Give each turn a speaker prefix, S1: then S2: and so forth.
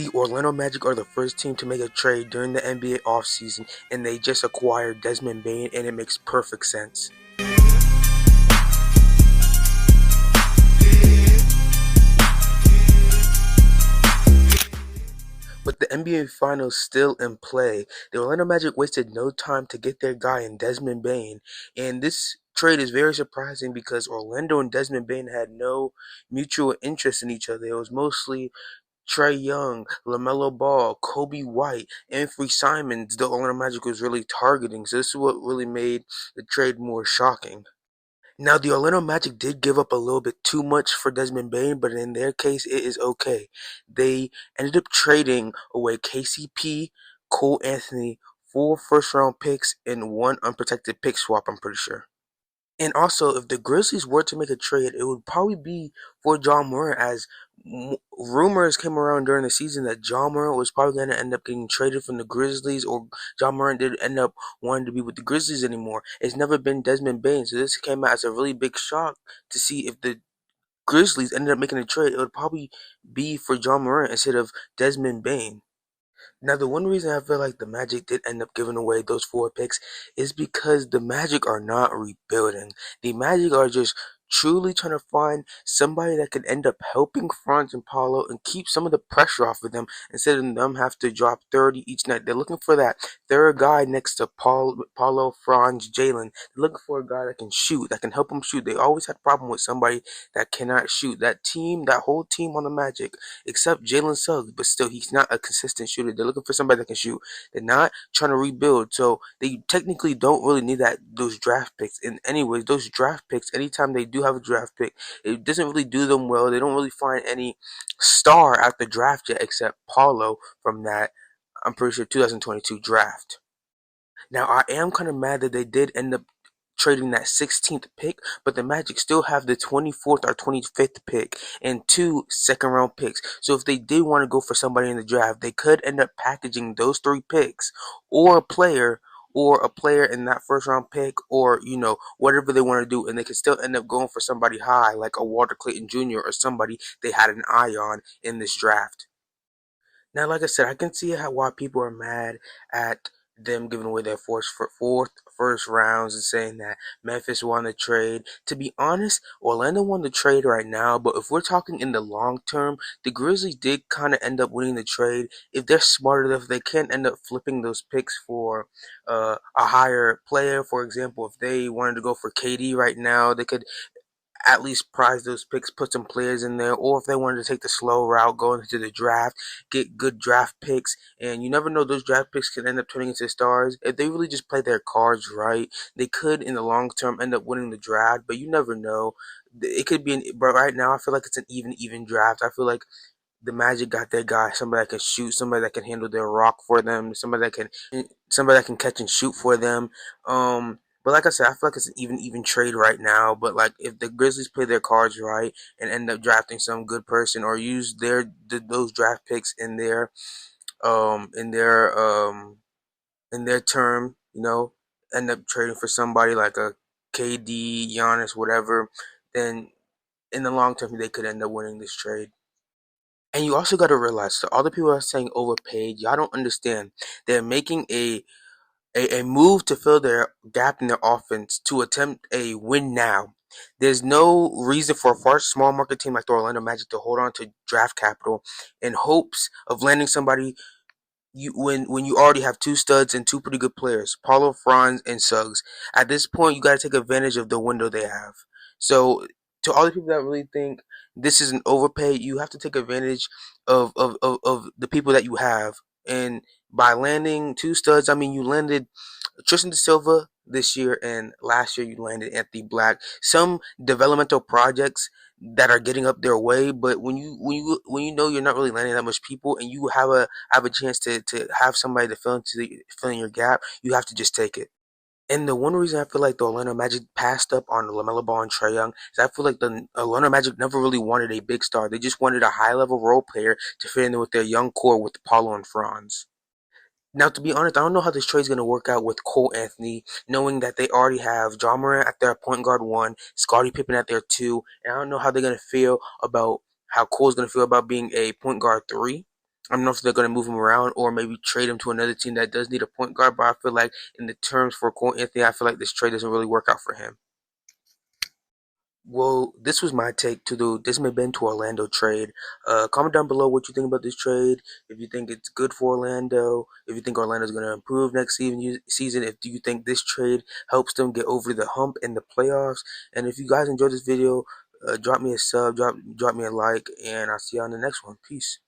S1: The Orlando Magic are the first team to make a trade during the NBA offseason, and they just acquired Desmond Bane, and it makes perfect sense. With the NBA Finals still in play, the Orlando Magic wasted no time to get their guy in Desmond Bane, and this trade is very surprising because Orlando and Desmond Bane had no mutual interest in each other. It was mostly Trae Young, LaMelo Ball, Kobe White, Anthony Simons the Orlando Magic was really targeting, so this is what really made the trade more shocking. Now, the Orlando Magic did give up a little bit too much for Desmond Bane, but in their case, it is okay. They ended up trading away KCP, Cole Anthony, 4 first-round picks, and 1 unprotected pick swap, I'm pretty sure. And also, if the Grizzlies were to make a trade, it would probably be for Ja Morant, as rumors came around during the season that Ja Morant was probably going to end up getting traded from the Grizzlies, or Ja Morant did end up wanting to be with the Grizzlies anymore. It's never been Desmond Bane, so this came out as a really big shock to see if the Grizzlies ended up making a trade. It would probably be for Ja Morant instead of Desmond Bane. Now, the one reason I feel like the Magic did end up giving away those 4 picks is because the Magic are not rebuilding. The Magic are just truly trying to find somebody that can end up helping Franz and Paulo and keep some of the pressure off of them instead of them have to drop 30 each night. They're looking for that third guy next to Paulo, Franz, Jalen. They're looking for a guy that can shoot, that can help them shoot. They always had a problem with somebody that cannot shoot. That whole team on the Magic, except Jalen Suggs, but still, he's not a consistent shooter. They're looking for somebody that can shoot. They're not trying to rebuild, so they technically don't really need those draft picks. And anyways, those draft picks, anytime they do have a draft pick, it doesn't really do them well. They don't really find any star at the draft yet, except Paulo from that, I'm pretty sure, 2022 draft. Now, I am kind of mad that they did end up trading that 16th pick, but the Magic still have the 24th or 25th pick and 2 second-round picks. So if they did want to go for somebody in the draft, they could end up packaging those 3 picks or a player in that first-round pick, or whatever they want to do, and they could still end up going for somebody high like a Walter Clayton Jr. or somebody they had an eye on in this draft. Now, like I said, I can see why people are mad at them giving away their fourth first rounds and saying that Memphis won the trade. To be honest, Orlando won the trade right now, but if we're talking in the long term, the Grizzlies did kind of end up winning the trade. If they're smart enough, they can end up flipping those picks for a higher player. For example, if they wanted to go for KD right now, they could at least prize those picks, put some players in there, or if they wanted to take the slow route, go into the draft, get good draft picks, and you never know, those draft picks can end up turning into stars. If they really just play their cards right, they could, in the long term, end up winning the draft, but you never know. It could be, but right now, I feel like it's an even draft. I feel like the Magic got their guy, somebody that can shoot, somebody that can handle their rock for them, somebody that can catch and shoot for them. But like I said, I feel like it's an even trade right now. But like, if the Grizzlies play their cards right and end up drafting some good person, or use those draft picks in their um in their um in their term, end up trading for somebody like a KD, Giannis, whatever, then in the long term they could end up winning this trade. And you also got to realize, so all the people are saying overpaid, y'all don't understand. They're making a move to fill their gap in their offense to attempt a win now. There's no reason for a small market team like the Orlando Magic to hold on to draft capital in hopes of landing somebody when you already have 2 studs and 2 pretty good players, Paulo, Franz, and Suggs. At this point, you got to take advantage of the window they have. So, to all the people that really think this is an overpay, you have to take advantage of the people that you have. And by landing 2 studs, I mean, you landed Tristan da Silva this year, and last year you landed Anthony Black. Some developmental projects that are getting up their way, but when you know you're not really landing that much people, and you have a chance to have somebody to fill in your gap, you have to just take it. And the one reason I feel like the Orlando Magic passed up on LaMelo Ball and Trae Young is I feel like the Orlando Magic never really wanted a big star. They just wanted a high-level role player to fit in with their young core with Paulo and Franz. Now, to be honest, I don't know how this trade is going to work out with Cole Anthony, knowing that they already have Ja Morant at their point guard 1, Scottie Pippen at their 2, and I don't know how they're going to feel about how Cole's going to feel about being a point guard 3. I don't know if they're going to move him around or maybe trade him to another team that does need a point guard. But I feel like in the terms for Cole Anthony, I feel like this trade doesn't really work out for him. Well, this was my take to the Desmond Bain to Orlando trade. Comment down below what you think about this trade. If you think it's good for Orlando, if you think Orlando's going to improve next season, if do you think this trade helps them get over the hump in the playoffs, and if you guys enjoyed this video, drop me a sub, drop me a like, and I'll see you on the next one. Peace.